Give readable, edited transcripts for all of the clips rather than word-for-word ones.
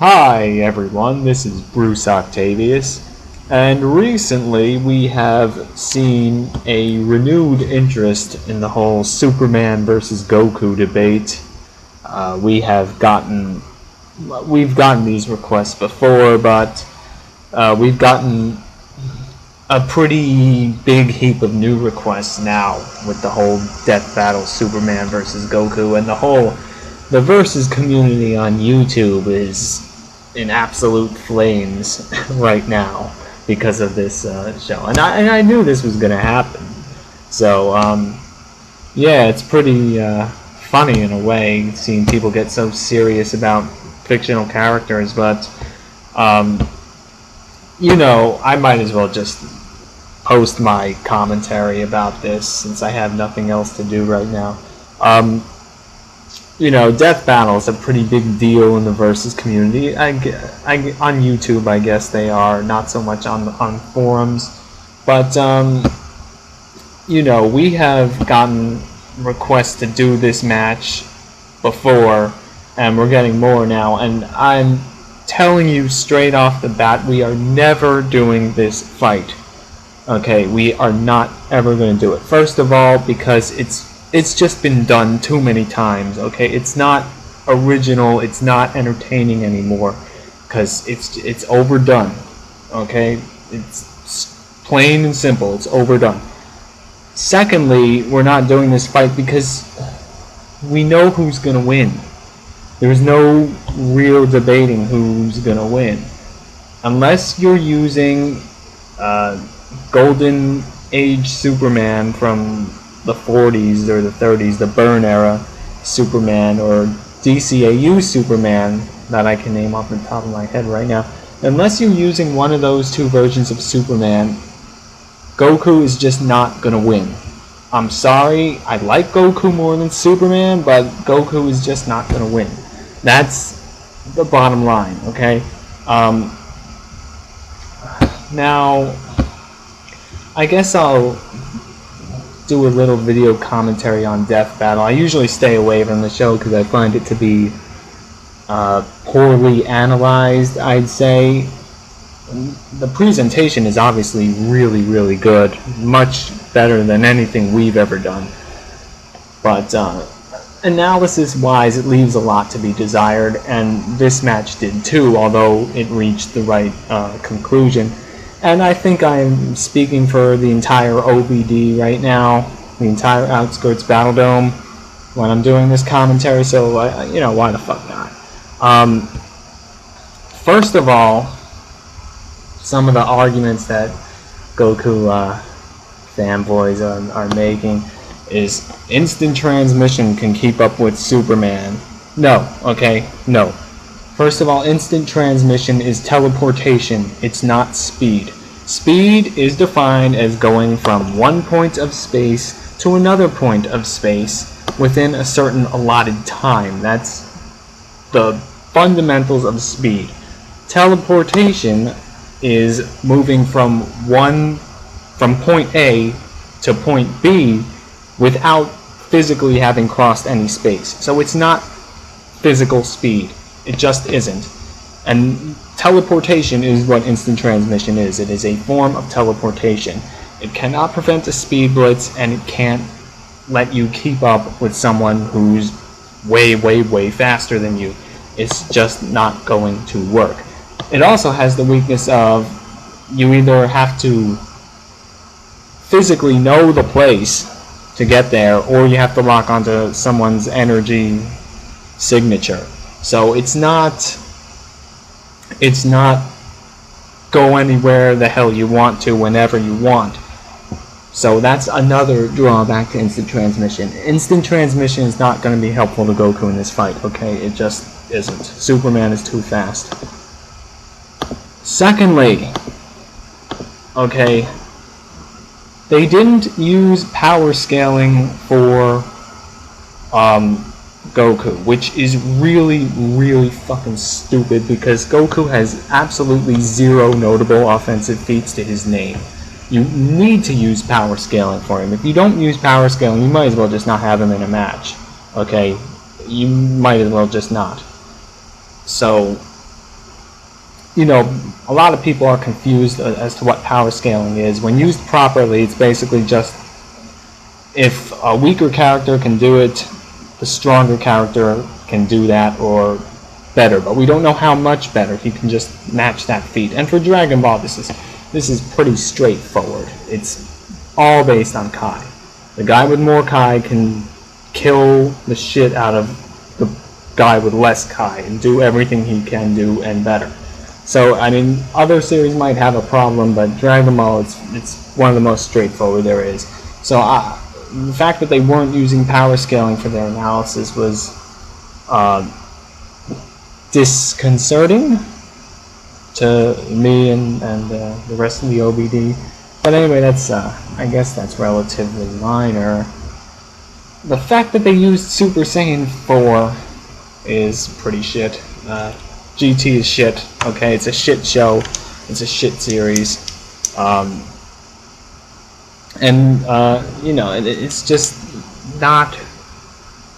Hi everyone, this is Bruce Octavius, and recently we have seen a renewed interest in the whole Superman versus Goku debate. We've gotten these requests before, but we've gotten a pretty big heap of new requests now with the whole death battle Superman versus Goku, and the versus community on YouTube is in absolute flames right now because of this show, and I knew this was gonna happen. So yeah, it's pretty funny in a way seeing people get so serious about fictional characters, but you know, I might as well just post my commentary about this since I have nothing else to do right now. You know, death battles are a pretty big deal in the versus community. On YouTube, I guess they are, not so much on forums. But you know, we have gotten requests to do this match before, and we're getting more now. And I'm telling you straight off the bat, we are never doing this fight. Okay, we are not ever going to do it. First of all, because it's just been done too many times. Okay, it's not original, it's not entertaining anymore because it's overdone. Okay, it's plain and simple, it's overdone. Secondly, we're not doing this fight because we know who's gonna win. There's no real debating who's gonna win unless you're using Golden Age Superman from the 40s or the 30s, the Burn era Superman, or DCAU Superman that I can name off the top of my head right now. Unless you're using one of those two versions of Superman, Goku is just not gonna win. I'm sorry, I like Goku more than Superman, but Goku is just not gonna win. That's the bottom line, okay? Now, I guess I'll do a little video commentary on Death Battle. I usually stay away from the show because I find it to be poorly analyzed, I'd say. The presentation is obviously really, really good. Much better than anything we've ever done. But analysis-wise, it leaves a lot to be desired, and this match did too, although it reached the right conclusion. And I think I'm speaking for the entire OBD right now, the entire Outskirts Battledome, when I'm doing this commentary, so, you know, why the fuck not? First of all, some of the arguments that Goku fanboys are making is instant transmission can keep up with Superman. No, okay, no. First of all, instant transmission is teleportation, it's not speed. Speed is defined as going from one point of space to another point of space within a certain allotted time. That's the fundamentals of speed. Teleportation is moving from point A to point B without physically having crossed any space. So it's not physical speed. It just isn't. And teleportation is what instant transmission is. It is a form of teleportation. It cannot prevent a speed blitz, and it can't let you keep up with someone who's way, way, way faster than you. It's just not going to work. It also has the weakness of you either have to physically know the place to get there, or you have to lock onto someone's energy signature. So it's not go anywhere the hell you want to whenever you want. So that's another drawback to instant transmission. Instant transmission is not going to be helpful to Goku in this fight, okay? It just isn't. Superman is too fast. Secondly, okay, they didn't use power scaling for Goku, which is really, really fucking stupid because Goku has absolutely zero notable offensive feats to his name. You need to use power scaling for him. If you don't use power scaling, you might as well just not have him in a match. Okay? You might as well just not. So, you know, a lot of people are confused as to what power scaling is. When used properly, it's basically just if a weaker character can do it, the stronger character can do that or better. But we don't know how much better. He can just match that feat. And for Dragon Ball, this is pretty straightforward. It's all based on Kai. The guy with more Kai can kill the shit out of the guy with less Kai and do everything he can do and better. So, I mean, other series might have a problem, but Dragon Ball, it's one of the most straightforward there is. So, the fact that they weren't using power scaling for their analysis was disconcerting to me and the rest of the OBD. But anyway, that's I guess that's relatively minor. The fact that they used Super Saiyan 4 is pretty shit. GT is shit. Okay, it's a shit show. It's a shit series. You know, it's just not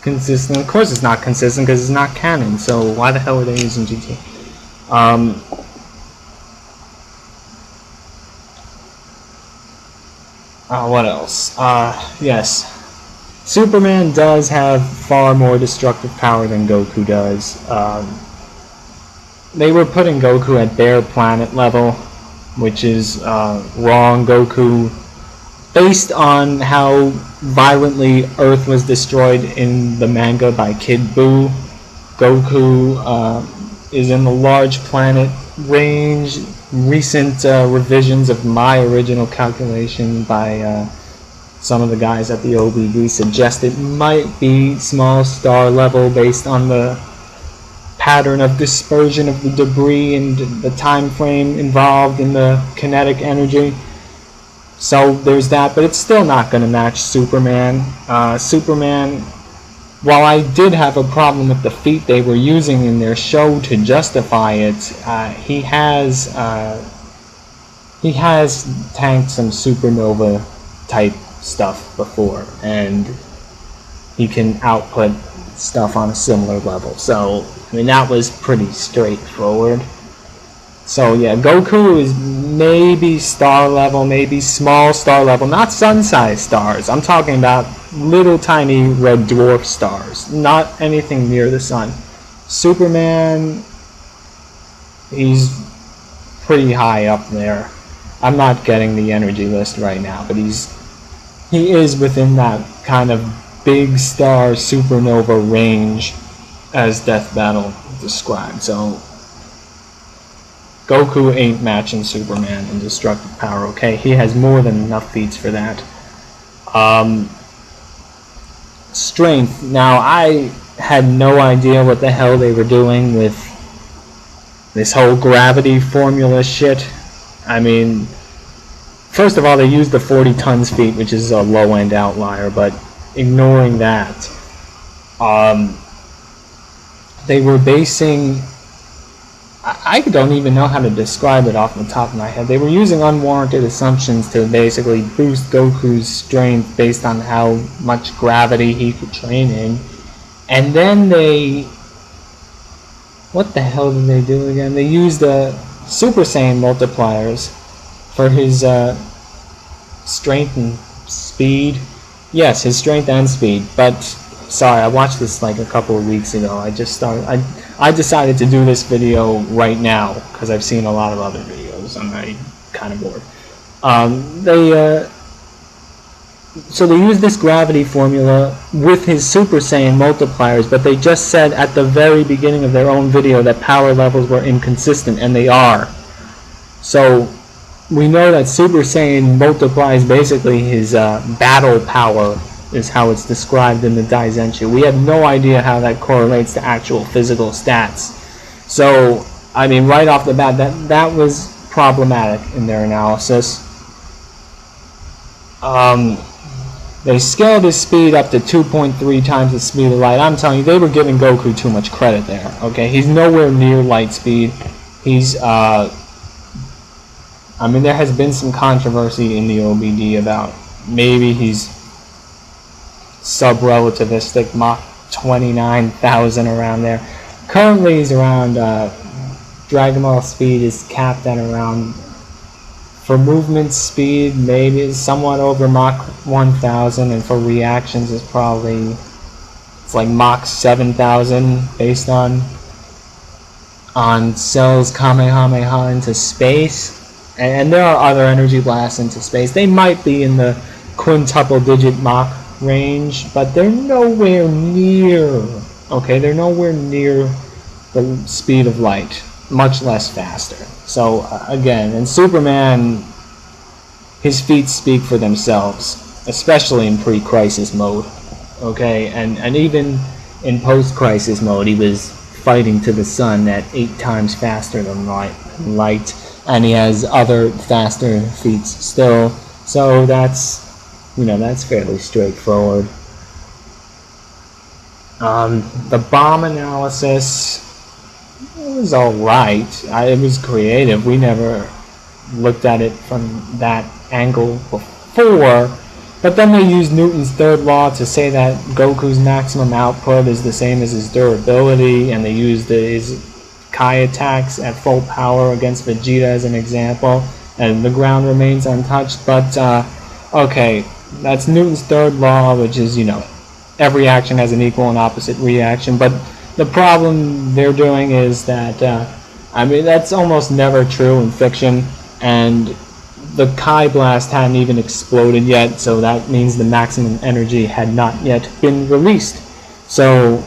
consistent. Of course, it's not consistent because it's not canon. So why the hell are they using GT? What else? Yes. Superman does have far more destructive power than Goku does. They were putting Goku at their planet level, which is wrong. Goku, based on how violently Earth was destroyed in the manga by Kid Buu, Goku is in the large planet range. Recent revisions of my original calculation by some of the guys at the OBD suggest it might be small star level based on the pattern of dispersion of the debris and the time frame involved in the kinetic energy. So there's that, but it's still not going to match Superman. Superman, while I did have a problem with the feat they were using in their show to justify it, he has tanked some supernova type stuff before, and he can output stuff on a similar level. So, I mean, that was pretty straightforward. So yeah, Goku is maybe star level, maybe small star level, not sun-sized stars. I'm talking about little tiny red dwarf stars, not anything near the sun. Superman, he's pretty high up there. I'm not getting the energy list right now, but he is within that kind of big star supernova range as Death Battle described. So Goku ain't matching Superman in destructive power, okay? He has more than enough feats for that. Strength. Now, I had no idea what the hell they were doing with this whole gravity formula shit. I mean, first of all, they used the 40 tons feat, which is a low-end outlier, but ignoring that, they were basing... I don't even know how to describe it off the top of my head. They were using unwarranted assumptions to basically boost Goku's strength based on how much gravity he could train in. And then they... What the hell did they do again? They used the Super Saiyan multipliers for his strength and speed. Yes, his strength and speed. But, sorry, I watched this like a couple of weeks ago. I decided to do this video right now because I've seen a lot of other videos. I'm already kind of bored. So they used this gravity formula with his Super Saiyan multipliers, but they just said at the very beginning of their own video that power levels were inconsistent, and they are. So we know that Super Saiyan multiplies basically his battle power, is how it's described in the Daizenshu. We have no idea how that correlates to actual physical stats. So, I mean, right off the bat, that was problematic in their analysis. They scaled his speed up to 2.3 times the speed of light. I'm telling you, they were giving Goku too much credit there. Okay, he's nowhere near light speed. He's, I mean, there has been some controversy in the OBD about maybe he's sub-relativistic, Mach 29,000 around there. Currently he's around Dragon Ball speed is capped at around, for movement speed, maybe it's somewhat over Mach 1000, and for reactions it's probably, it's like Mach 7000 based on Cell's Kamehameha into space. And there are other energy blasts into space. They might be in the quintuple digit Mach range, but they're nowhere near, okay, they're nowhere near the speed of light, much less faster. So again, in Superman, his feats speak for themselves, especially in pre-crisis mode, okay, and even in post-crisis mode, he was fighting to the sun at 8 times faster than light, and he has other faster feats still. So that's, you know, that's fairly straightforward. The bomb analysis, it was alright. It was creative. We never looked at it from that angle before. But then they used Newton's third law to say that Goku's maximum output is the same as his durability, and they used his Kai attacks at full power against Vegeta as an example, and the ground remains untouched. But okay, that's Newton's third law, which is, you know, every action has an equal and opposite reaction. But the problem they're doing is that, I mean, that's almost never true in fiction, and the Kai blast hadn't even exploded yet, so that means the maximum energy had not yet been released. So,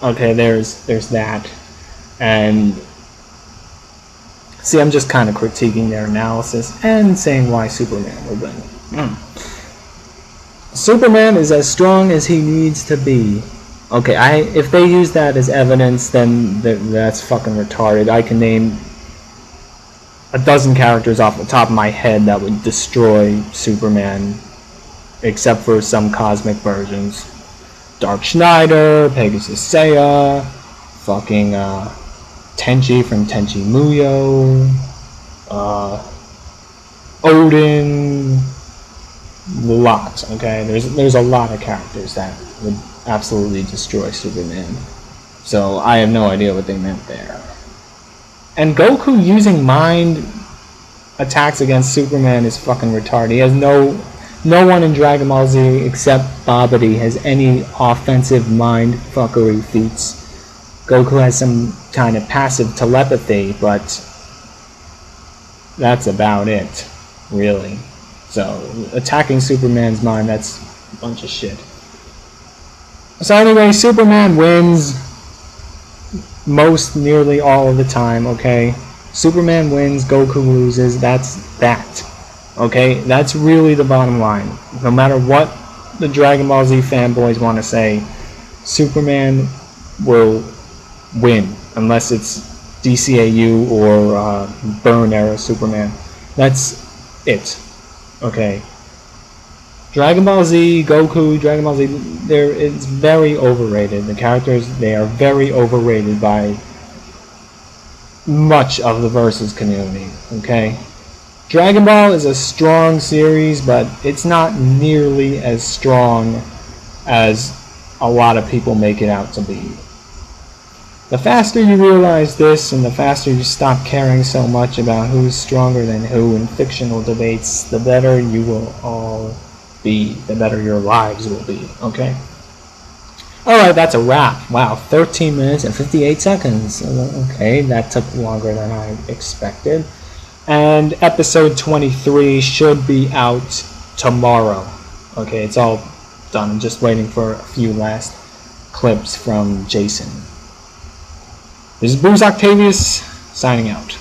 okay, there's that. And see, I'm just kind of critiquing their analysis and saying why Superman will win. Superman is as strong as he needs to be. Okay, if they use that as evidence, then that's fucking retarded. I can name a dozen characters off the top of my head that would destroy Superman, except for some cosmic versions. Dark Schneider, Pegasus Seiya, fucking Tenchi from Tenchi Muyo, Odin, lots. Okay, there's a lot of characters that would absolutely destroy Superman. So I have no idea what they meant there. And Goku using mind attacks against Superman is fucking retarded. He has no one in Dragon Ball Z except Babidi has any offensive mind fuckery feats. Goku has some kind of passive telepathy, but that's about it, really. So attacking Superman's mind, that's a bunch of shit. So anyway, Superman wins most nearly all of the time, okay? Superman wins, Goku loses, that's that. Okay? That's really the bottom line. No matter what the Dragon Ball Z fanboys want to say, Superman will win, unless it's DCAU or Burn era Superman. That's it. Okay? Dragon Ball Z, Goku, Dragon Ball Z, it's very overrated. The characters, they are very overrated by much of the Versus community, okay? Dragon Ball is a strong series, but it's not nearly as strong as a lot of people make it out to be. The faster you realize this, and the faster you stop caring so much about who's stronger than who in fictional debates, the better you will all be, the better your lives will be, okay? Alright, that's a wrap. Wow, 13 minutes and 58 seconds. Okay, that took longer than I expected. And episode 23 should be out tomorrow. Okay, it's all done. I'm just waiting for a few last clips from Jason. This is Bruce Octavius, signing out.